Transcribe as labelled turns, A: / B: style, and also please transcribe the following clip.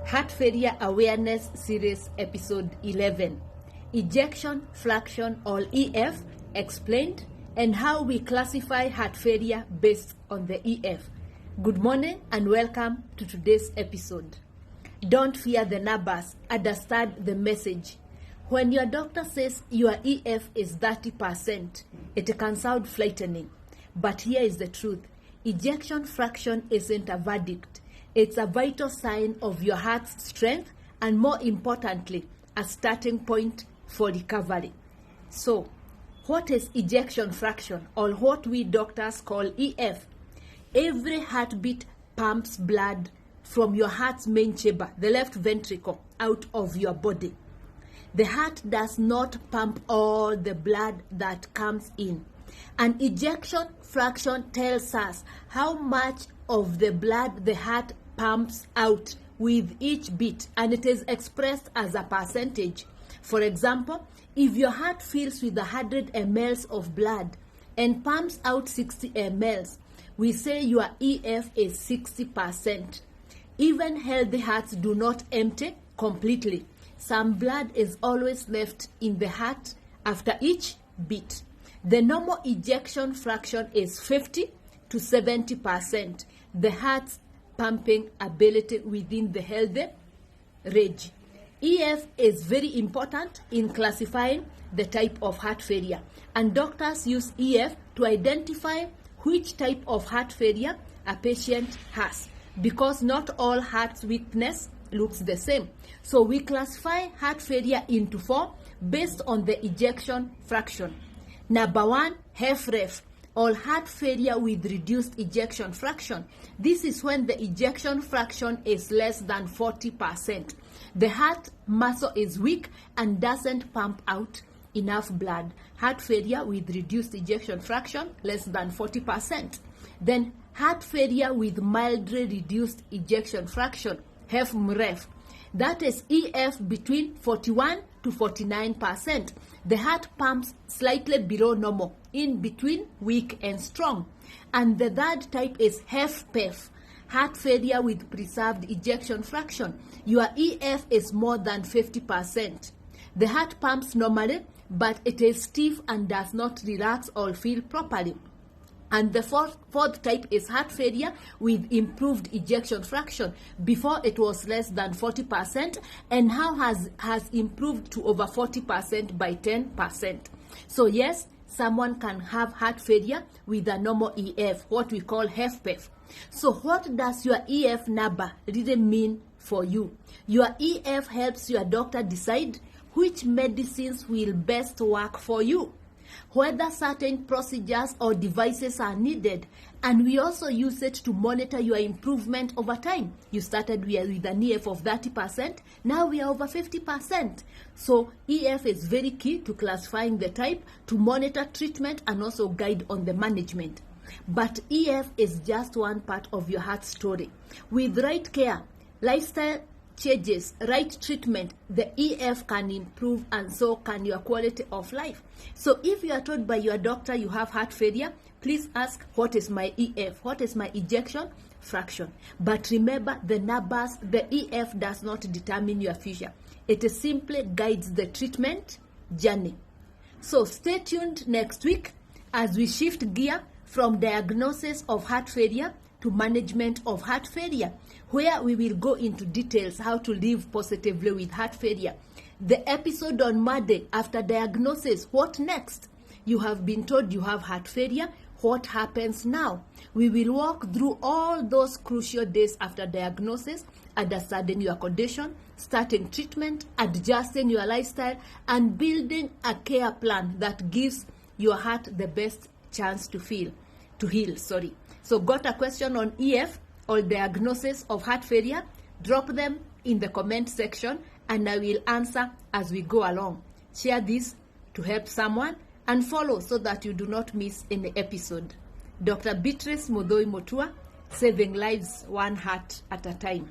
A: Heart Failure Awareness Series Episode 11. Ejection Fraction or EF explained and how we classify heart failure based on the EF. Good morning and welcome to today's episode. Don't fear the numbers, understand the message. When your doctor says your EF is 30%, it can sound frightening. But here is the truth. Ejection fraction isn't a verdict. It's a vital sign of your heart's strength and, more importantly, a starting point for recovery. So, what is ejection fraction, or what we doctors call EF? Every heartbeat pumps blood from your heart's main chamber, the left ventricle, out of your body. The heart does not pump all the blood that comes in. An ejection fraction tells us how much of the blood the heart pumps out with each beat, and it is expressed as a percentage. For example, if your heart fills with 100 ml of blood and pumps out 60 ml, we say your EF is 60%. Even healthy hearts do not empty completely. Some blood is always left in the heart after each beat. The normal ejection fraction is 50 to 70%. The heart's pumping ability within the healthy range. EF is very important in classifying the type of heart failure, and doctors use EF to identify which type of heart failure a patient has, because not all heart weakness looks the same. So we classify heart failure into 4 based on the ejection fraction. Number 1, HFrEF, or heart failure with reduced ejection fraction. This is when the ejection fraction is less than 40%. The heart muscle is weak and doesn't pump out enough blood. Heart failure with reduced ejection fraction, less than 40%. Then heart failure with mildly reduced ejection fraction, HFmrEF. That is EF between 41 to 49%. The heart pumps slightly below normal, in between weak and strong. And the third type is HFpEF, heart failure with preserved ejection fraction. Your EF is more than 50%. The heart pumps normally, but it is stiff and does not relax or fill properly. And the fourth type is heart failure with improved ejection fraction. Before it was less than 40% and now has improved to over 40% by 10%. So yes, someone can have heart failure with a normal EF, what we call HFpEF. So what does your EF number really mean for you? Your EF helps your doctor decide which medicines will best work for you, whether certain procedures or devices are needed, and we also use it to monitor your improvement over time. You started with an EF of 30%, now we are over 50%. So EF is very key to classifying the type, to monitor treatment, and also guide on the management. But EF is just one part of your heart story. With right care, lifestyle changes, right treatment, the EF can improve, and so can your quality of life. So if you are told by your doctor you have heart failure, please ask, what is my EF? What is my ejection fraction? But remember, the numbers, the EF does not determine your future. It simply guides the treatment journey. So stay tuned next week as we shift gear from diagnosis of heart failure to management of heart failure, where we will go into details how to live positively with heart failure. The episode on Monday, after diagnosis, what next? You have been told you have heart failure. What happens now? We will walk through all those crucial days after diagnosis, understanding your condition, starting treatment, adjusting your lifestyle, and building a care plan that gives your heart the best chance to heal. So got a question on EF or diagnosis of heart failure? Drop them in the comment section and I will answer as we go along. Share this to help someone and follow so that you do not miss any episode. Dr. Beatrice Muthui-Mutua, saving lives one heart at a time.